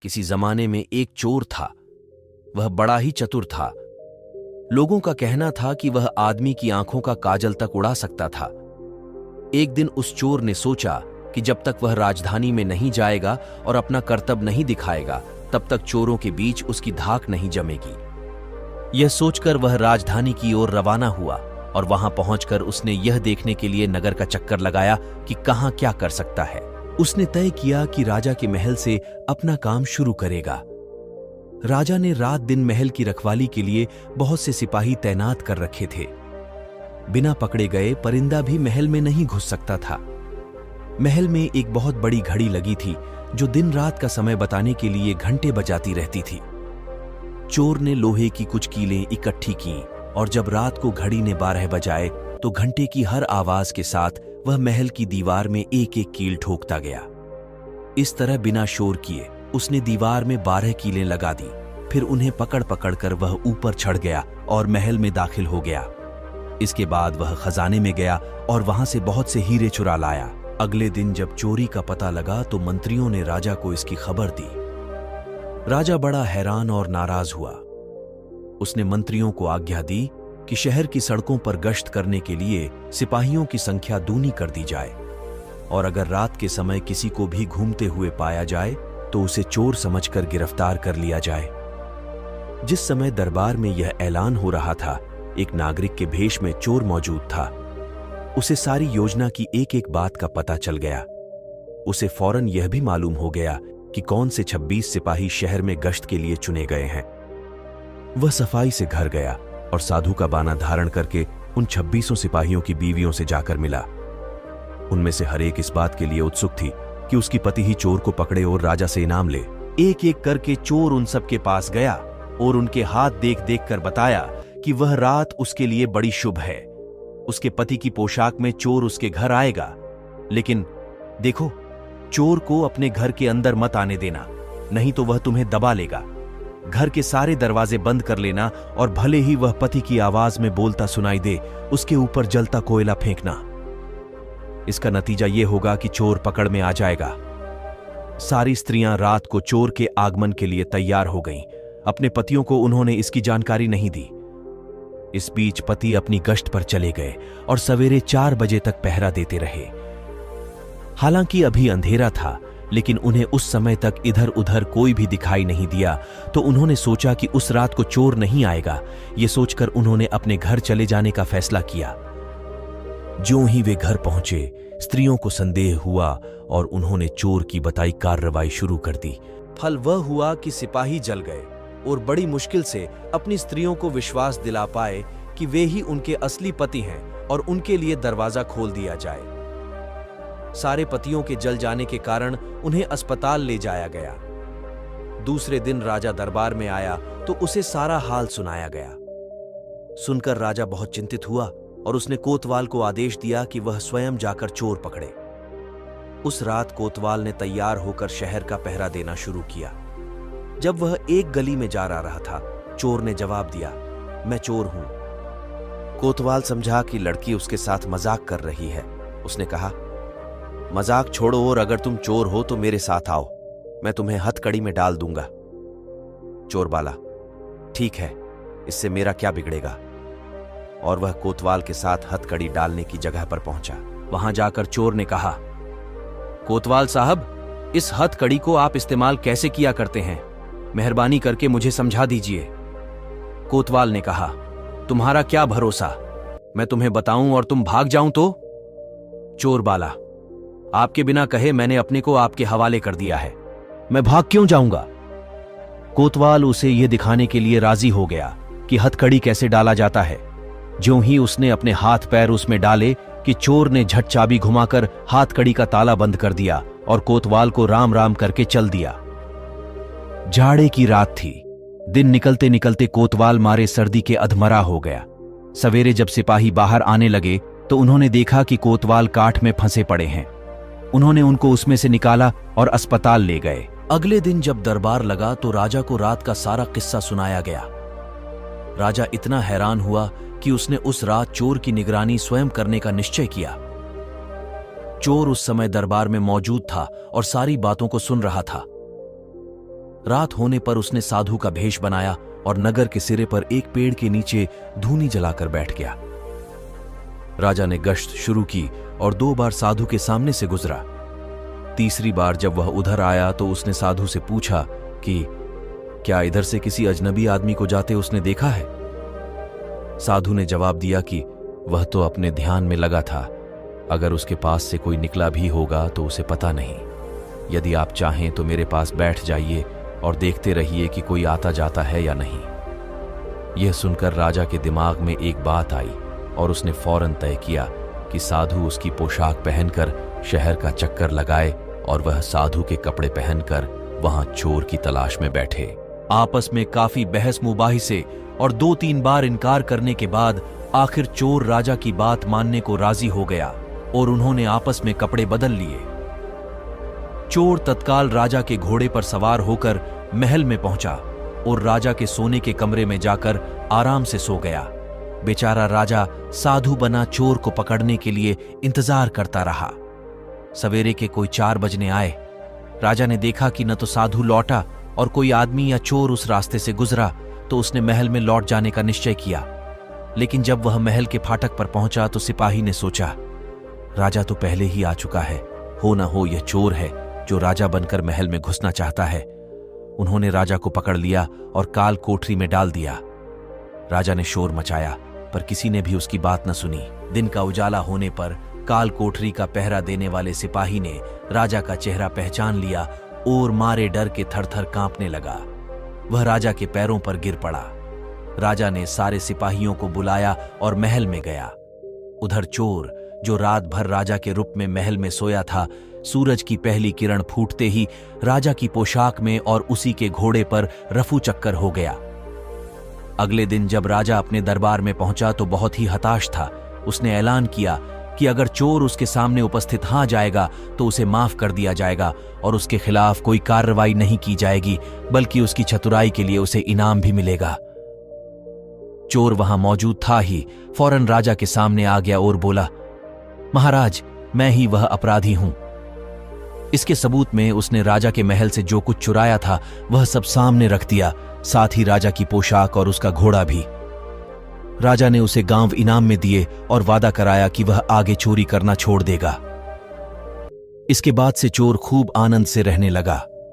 किसी जमाने में एक चोर था। वह बड़ा ही चतुर था। लोगों का कहना था कि वह आदमी की आंखों का काजल तक उड़ा सकता था। एक दिन उस चोर ने सोचा कि जब तक वह राजधानी में नहीं जाएगा और अपना कर्तव्य नहीं दिखाएगा, तब तक चोरों के बीच उसकी धाक नहीं जमेगी। यह सोचकर वह राजधानी की ओर रवाना हुआ और वहां पहुंचकर उसने यह देखने के लिए नगर का चक्कर लगाया कि कहां क्या कर सकता है। उसने तय किया कि राजा के महल से अपना काम शुरू करेगा। राजा ने रात दिन महल की रखवाली के लिए बहुत से सिपाही तैनात कर रखे थे। बिना पकड़े गए परिंदा भी महल में नहीं घुस सकता था। महल में एक बहुत बड़ी घड़ी लगी थी जो दिन रात का समय बताने के लिए घंटे बजाती रहती थी। चोर ने लोहे की कुछ कीलें इकट्ठी की और जब रात को घड़ी ने 12 बजाए तो घंटे की हर आवाज के साथ वह महल की दीवार में एक एक कील ठोकता गया। इस तरह बिना शोर किए उसने दीवार में 12 कीलें लगा दी। फिर उन्हें पकड़ पकड़ कर वह ऊपर चढ़ गया और महल में दाखिल हो गया। इसके बाद वह खजाने में गया और वहां से बहुत से हीरे चुरा लाया। अगले दिन जब चोरी का पता लगा तो मंत्रियों ने राजा को इसकी खबर दी। राजा बड़ा हैरान और नाराज हुआ। उसने मंत्रियों को आज्ञा दी कि शहर की सड़कों पर गश्त करने के लिए सिपाहियों की संख्या दूनी कर दी जाए और अगर रात के समय किसी को भी घूमते हुए पाया जाए तो उसे चोर समझकर गिरफ्तार कर लिया जाए। जिस समय दरबार में यह ऐलान हो रहा था, एक नागरिक के भेष में चोर मौजूद था। उसे सारी योजना की एक एक बात का पता चल गया। उसे फौरन यह भी मालूम हो गया कि कौन से 26 सिपाही शहर में गश्त के लिए चुने गए हैं। वह सफाई से घर गया और साधु का बाना धारण करके उन 26 सिपाहियों की बीवियों से जाकर मिला। उनमें से हर एक इस बात के लिए उत्सुक थी कि उसकी पति ही चोर को पकड़े और राजा से इनाम ले। एक एक करके चोर उन सब के पास गया और उनके हाथ देख देख कर बताया कि वह रात उसके लिए बड़ी शुभ है। उसके पति की पोशाक में चोर उसके घर आएगा, लेकिन देखो, चोर को अपने घर के अंदर मत आने देना, नहीं तो वह तुम्हें दबा लेगा। घर के सारे दरवाजे बंद कर लेना और भले ही वह पति की आवाज में बोलता सुनाई दे, उसके ऊपर जलता कोयला फेंकना। इसका नतीजा यह होगा कि चोर पकड़ में आ जाएगा। सारी स्त्रियां रात को चोर के आगमन के लिए तैयार हो गईं। अपने पतियों को उन्होंने इसकी जानकारी नहीं दी। इस बीच पति अपनी गश्त पर चले गए और सवेरे 4 बजे तक पहरा देते रहे। हालांकि अभी अंधेरा था, लेकिन उन्हें उस समय तक इधर उधर कोई भी दिखाई नहीं दिया, तो उन्होंने सोचा कि उस रात को चोर नहीं आएगा। ये सोचकर उन्होंने अपने घर चले जाने का फैसला किया। ज्यों ही वे घर पहुंचे, स्त्रियों को संदेह हुआ और उन्होंने चोर की बताई कार्रवाई शुरू कर दी। फल वह हुआ कि सिपाही जल गए और बड़ी मुश्किल से अपनी स्त्रियों को विश्वास दिला पाए कि वे ही उनके असली पति हैं और उनके लिए दरवाजा खोल दिया जाए। सारे पतियों के जल जाने के कारण उन्हें अस्पताल ले जाया गया। दूसरे दिन राजा दरबार में आया तो उसे सारा हाल सुनाया गया। सुनकर राजा बहुत चिंतित हुआ और उसने कोतवाल को आदेश दिया कि वह स्वयं जाकर चोर पकड़े। उस रात कोतवाल ने तैयार होकर शहर का पहरा देना शुरू किया। जब वह एक गली में जा रहा था, चोर ने जवाब दिया, मैं चोर हूं। कोतवाल समझा कि लड़की उसके साथ मजाक कर रही है। उसने कहा, मजाक छोड़ो और अगर तुम चोर हो तो मेरे साथ आओ, मैं तुम्हें हथकड़ी में डाल दूंगा। चोर बोला, ठीक है, इससे मेरा क्या बिगड़ेगा। और वह कोतवाल के साथ हथकड़ी डालने की जगह पर पहुंचा। वहां जाकर चोर ने कहा, कोतवाल साहब, इस हथकड़ी को आप इस्तेमाल कैसे किया करते हैं? मेहरबानी करके मुझे समझा दीजिए। कोतवाल ने कहा, तुम्हारा क्या भरोसा, मैं तुम्हें बताऊं और तुम भाग जाऊं तो? चोर बोला, आपके बिना कहे मैंने अपने को आपके हवाले कर दिया है, मैं भाग क्यों जाऊंगा? कोतवाल उसे यह दिखाने के लिए राजी हो गया कि हथकड़ी कैसे डाला जाता है। ज्यों ही उसने अपने हाथ पैर उसमें डाले कि चोर ने झट चाबी घुमाकर हाथकड़ी का ताला बंद कर दिया और कोतवाल को राम राम करके चल दिया। जाड़े की रात थी। दिन निकलते निकलते कोतवाल मारे सर्दी के अधमरा हो गया। सवेरे जब सिपाही बाहर आने लगे तो उन्होंने देखा कि कोतवाल काठ में फंसे पड़े हैं। उन्होंने उनको उसमें से निकाला और अस्पताल ले गए। अगले दिन जब दरबार लगा तो राजा को रात का सारा किस्सा सुनाया गया। राजा इतना हैरान हुआ कि उसने उस रात चोर की निगरानी स्वयं करने का निश्चय किया। चोर उस समय दरबार में मौजूद था और सारी बातों को सुन रहा था। रात होने पर उसने साधु का भेष बनाया और नगर के सिरे पर एक पेड़ के नीचे धूनी जलाकर बैठ गया। राजा ने गश्त शुरू की और 2 बार साधु के सामने से गुजरा। तीसरी बार जब वह उधर आया तो उसने साधु से पूछा कि क्या इधर से किसी अजनबी आदमी को जाते उसने देखा है? साधु ने जवाब दिया कि वह तो अपने ध्यान में लगा था, अगर उसके पास से कोई निकला भी होगा तो उसे पता नहीं। यदि आप चाहें तो मेरे पास बैठ जाइए और देखते रहिए कि कोई आता जाता है या नहीं। यह सुनकर राजा के दिमाग में एक बात आई और उसने फौरन तय किया कि साधु उसकी पोशाक पहनकर शहर का चक्कर लगाए और वह साधु के कपड़े पहनकर वहां चोर की तलाश में बैठे। आपस में काफी बहस मुबाहिसे और 2-3 बार इनकार करने के बाद आखिर चोर राजा की बात मानने को राजी हो गया और उन्होंने आपस में कपड़े बदल लिए। चोर तत्काल राजा के घोड़े पर सवार होकर महल में पहुंचा और राजा के सोने के कमरे में जाकर आराम से सो गया। बेचारा राजा साधु बना चोर को पकड़ने के लिए इंतजार करता रहा। सवेरे के कोई 4 बजने आए। राजा ने देखा कि न तो साधु लौटा और कोई आदमी या चोर उस रास्ते से गुजरा, तो उसने महल में लौट जाने का निश्चय किया। लेकिन जब वह महल के फाटक पर पहुंचा तो सिपाही ने सोचा, राजा तो पहले ही आ चुका है, हो न हो यह चोर है जो राजा बनकर महल में घुसना चाहता है। उन्होंने राजा को पकड़ लिया और काल कोठरी में डाल दिया। राजा ने शोर मचाया पर किसी ने भी उसकी बात न सुनी। दिन का उजाला होने पर काल कोठरी का पहरा देने वाले सिपाही ने राजा का चेहरा पहचान लिया और मारे डर के थरथर कांपने लगा। वह राजा के पैरों पर गिर पड़ा। राजा ने सारे सिपाहियों को बुलाया और महल में गया। उधर चोर, जो रात भर राजा के रूप में महल में सोया था, सूरज की पहली किरण फूटते ही राजा की पोशाक में और उसी के घोड़े पर रफू चक्कर हो गया। अगले दिन जब राजा अपने दरबार में पहुंचा तो बहुत ही हताश था। उसने ऐलान किया कि अगर चोर उसके सामने उपस्थित हाँ जाएगा तो उसे माफ कर दिया जाएगा और उसके खिलाफ कोई कार्रवाई नहीं की जाएगी, बल्कि उसकी चतुराई के लिए उसे इनाम भी मिलेगा। चोर वहां मौजूद था ही फौरन राजा के सामने आ गया और बोला, महाराज, मैं ही वह अपराधी हूं। इसके सबूत में उसने राजा के महल से जो कुछ चुराया था वह सब सामने रख दिया, साथ ही राजा की पोशाक और उसका घोड़ा भी। राजा ने उसे गांव इनाम में दिए और वादा कराया कि वह आगे चोरी करना छोड़ देगा। इसके बाद से चोर खूब आनंद से रहने लगा।